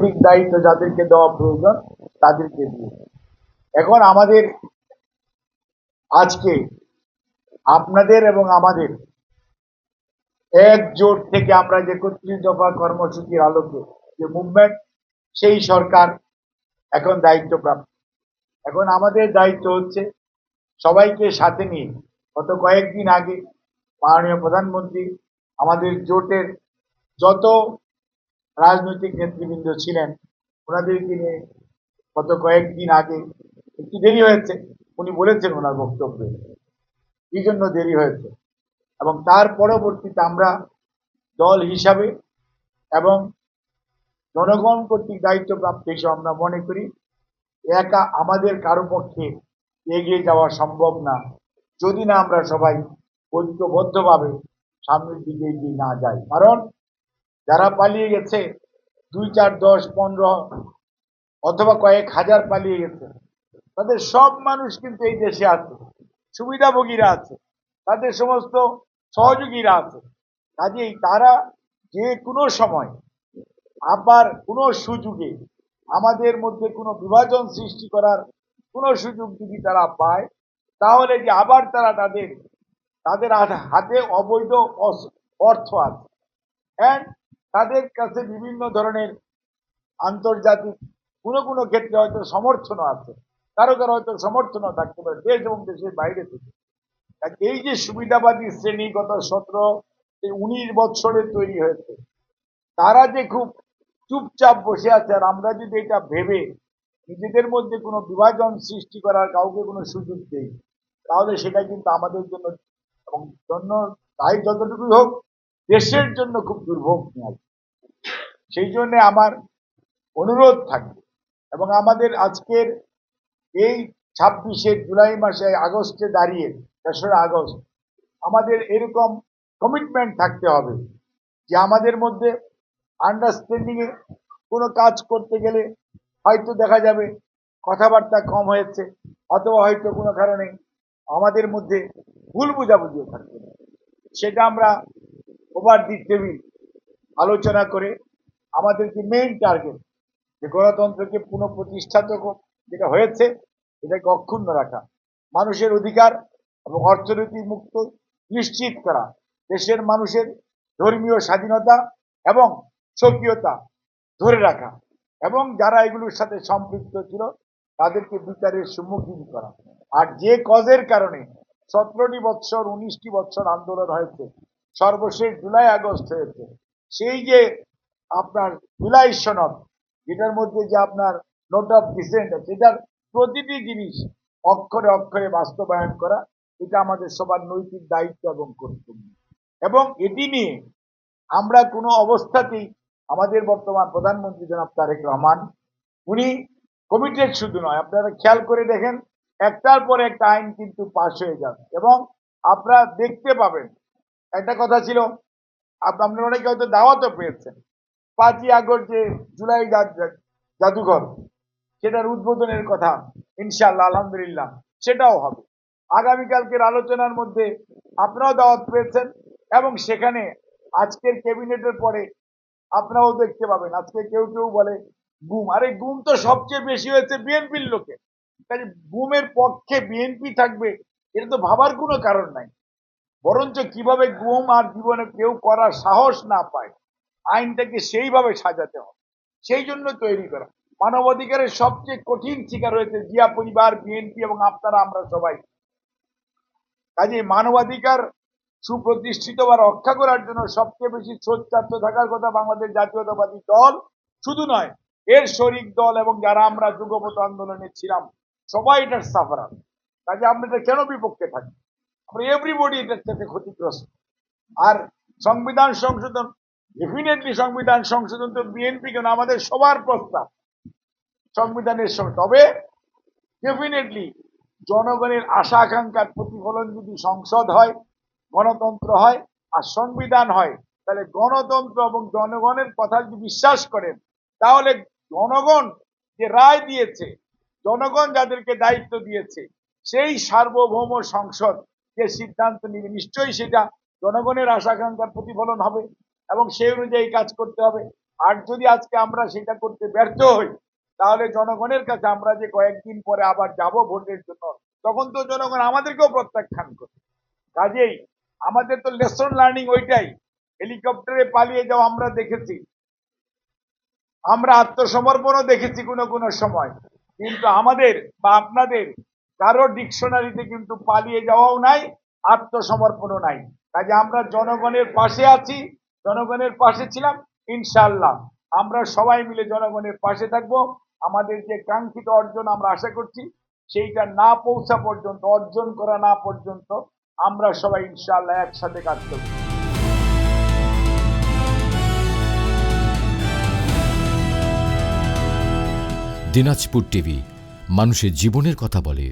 সঠিক দায়িত্ব যাদেরকে দেওয়া প্রয়োজন তাদেরকে দিয়ে। এখন আমাদের আজকে আপনাদের এবং আমাদের একজোট থেকে আমরা যে ৩১ দফা কর্মসূচির আলোকে যে মুভমেন্ট, সেই সরকার এখন দায়িত্বপ্রাপ্ত। এখন আমাদের দায়িত্ব হচ্ছে সবাইকে সাথে নিয়ে, গত কয়েকদিন আগে মাননীয় প্রধানমন্ত্রী আমাদের জোটের যত রাজনৈতিক নেতৃবৃন্দ ছিলেন ওনাদেরকে নিয়ে গত কয়েকদিন আগে, একটু দেরি হয়েছে, উনি বলেছেন ওনার বক্তব্যে কি জন্য দেরি হয়েছে, এবং তার পরবর্তীতে আমরা দল হিসাবে এবং জনগণ কর্তৃক দায়িত্বপ্রাপ্ত হিসেবে আমরা মনে করি একা আমাদের কারো পক্ষে এগিয়ে যাওয়া সম্ভব না যদি না আমরা সবাই ঐক্যবদ্ধভাবে সামনের দিকে এগিয়ে না যাই। কারণ যারা পালিয়ে গেছে 2, 4, 10, 15 অথবা কয়েক হাজার পালিয়ে গেছে, তাদের সব মানুষ কিন্তু এই দেশে আছে, সুবিধাভোগীরা আছে, তাদের সমস্ত সহযোগীরা আছে। কাজেই তারা যে কোনো সময় আবার কোনো সুযোগে আমাদের মধ্যে কোনো বিভাজন সৃষ্টি করার কোনো সুযোগ যদি তারা পায়, তাহলে যে আবার তারা তাদের হাতে অবৈধ অর্থ আছে, অ্যান্ড তাদের কাছে বিভিন্ন ধরনের আন্তর্জাতিক কোনো ক্ষেত্রে হয়তো সমর্থনও আছে, কারো কারো হয়তো সমর্থনও থাকতে পারে দেশ এবং দেশের বাইরে থেকে। এই যে সুবিধাবাদী শ্রেণী গত 17-19 বছরে তৈরি হয়েছে, তারা যে খুব চুপচাপ বসে আছে, আর আমরা যদি এটা ভেবে নিজেদের মধ্যে কোনো বিভাজন সৃষ্টি করার কাউকে কোনো সুযোগ দেই, তাহলে সেটা কিন্তু আমাদের জন্য এবং জন্য তাই যতটুকুই হোক দেশের জন্য খুব দুর্ভোগ নিয়ে আসবে। সেই জন্য আমার অনুরোধ থাকবে, এবং আমাদের আজকের এই 26শে জুলাই মাসে আগস্টে দাঁড়িয়ে 3রা আগস্ট আমাদের এরকম কমিটমেন্ট থাকতে হবে যে আমাদের মধ্যে আন্ডারস্ট্যান্ডিং এ কোনো কাজ করতে গেলে হয়তো দেখা যাবে কথাবার্তা কম হয়েছে, অথবা হয়তো কোনো কারণে আমাদের মধ্যে ভুল বোঝাবুঝিও থাকবে, সেটা আমরা ওভার দি টেবিল আলোচনা করে আমাদের যে মেইন টার্গেট, যে গণতন্ত্রকে পুনঃপ্রতিষ্ঠা যেটা হয়েছে এটাকে অক্ষুণ্ণ রাখা, মানুষের অধিকার এবং অর্থনৈতিক মুক্ত নিশ্চিত করা, দেশের মানুষের ধর্মীয় স্বাধীনতা এবং স্বকীয়তা ধরে রাখা, এবং যারা এগুলোর সাথে সম্পৃক্ত ছিল তাদেরকে বিচারের সম্মুখীন করা। আর যে কজের কারণে 17টি বছর 19টি বছর আন্দোলন হয়েছে, সর্বশেষ জুলাই আগস্ট হয়েছে, সেই যে আপনার জুলাই সনদ, যেটার মধ্যে যে আপনার নোট অফ ডিসেন্ট আছে, এটার প্রতিটি জিনিস অক্ষরে অক্ষরে বাস্তবায়ন করা, এটা আমাদের সবার নৈতিক দায়িত্ব এবং কর্তব্য। এবং এটি নিয়ে আমরা কোনো অবস্থাতেই, আমাদের বর্তমান প্রধানমন্ত্রী জনাব তারেক রহমান, উনি কমিটেড শুধু নয়, আপনারা খেয়াল করে দেখেন একটার পর একটা আইন কিন্তু পাশ হয়ে যাবে, এবং আপনারা দেখতে পাবেন একটা কথা ছিল, আপনারা অনেকে হয়তো দাওয়াতও পেয়েছেন, 5ই আগস্ট যে জুলাই জাদুঘর, সেটার উদ্বোধনের কথা ইনশাআল্লাহ আলহামদুলিল্লাহ সেটাও হবে। আগামীকালকের আলোচনার মধ্যে আপনারাও দাওয়াত পেয়েছেন, এবং সেখানে আজকের ক্যাবিনেটের পরে আপনারাও দেখতে পাবেন আজকে কেউ কেউ বলে গুম, আরে গুম তো সবচেয়ে বেশি হয়েছে বিএনপির লোকে, কাজে গুমের পক্ষে বিএনপি থাকবে এটা তো ভাবার কোনো কারণ নাই, বরঞ্চ কিভাবে গুম আর জীবনে কেউ করার সাহস না পায় আইনটাকে সেইভাবে সাজাতে হবে, সেই জন্য তৈরি করা। মানবাধিকারের সবচেয়ে কঠিন শিকার হয়েছে জিয়া পরিবার, বিএনপি এবং আপনারা, আমরা সবাই। কাজে মানবাধিকার সুপ্রতিষ্ঠিত বা রক্ষা করার জন্য সবচেয়ে বেশি সোচ্চার থাকার কথা বাংলাদেশ জাতীয়তাবাদী দল শুধু নয়, এর শরিক দল এবং যারা আমরা যুগপৎ আন্দোলনে ছিলাম সবাই এটার সাফারার। কাজে আমরা এটা কেন বিপক্ষে থাকি, আমরা এভরিবডি এটার সাথে ক্ষতিগ্রস্ত। আর সংবিধান সংশোধন, ডেফিনেটলি সংবিধান সংশোধন তো বিএনপি কেন, আমাদের সবার প্রস্তাব সংবিধানের সঙ্গে, তবে ডেফিনেটলি জনগণের আশা আকাঙ্ক্ষার প্রতিফলন যদি সংসদ হয়, গণতন্ত্র হয় আর সংবিধান হয়, তাহলে গণতন্ত্র এবং জনগণের কথা যদি বিশ্বাস করেন, তাহলে জনগণ যে রায় দিয়েছে, জনগণ যাদেরকে দায়িত্ব দিয়েছে, সেই সার্বভৌম সংসদ যে সিদ্ধান্ত নিবে নিশ্চয়ই সেটা জনগণের আশা আকাঙ্ক্ষার প্রতিফলন হবে, এবং সেই অনুযায়ী কাজ করতে হবে। আর যদি আজকে আমরা সেটা করতে ব্যর্থ হই, তাহলে জনগণের কাছে আমরা যে কয়েকদিন পরে আবার যাব ভোটের জন্য, তখন তো জনগণ আমাদেরকেও প্রত্যাখ্যান করবে। কাজেই আমাদের তো লেসন লার্নিং ওইটাই। হেলিকপ্টারে পালিয়ে যাওয়া আমরা দেখেছি, আমরা আত্মসমর্পণও দেখেছি কোনো কোনো সময়, কিন্তু আমাদের বা আপনাদের কারো ডিকশনারিতে কিন্তু পালিয়ে যাওয়াও নাই, আত্মসমর্পণও নাই। কাজে আমরা জনগণের পাশে আছি, জনগণের পাশে ছিলাম, ইনশাআল্লাহ আমরা সবাই মিলে জনগণের পাশে থাকব। আমাদের যে কাঙ্ক্ষিত অর্জন আমরা আশা করছি, সেইটা না পৌঁছা পর্যন্ত, অর্জন করা না পর্যন্ত আমরা সবাই ইনশাআল্লাহ একসাথে কাজ করব। দিনাজপুর টিভি, মানুষের জীবনের কথা বলে।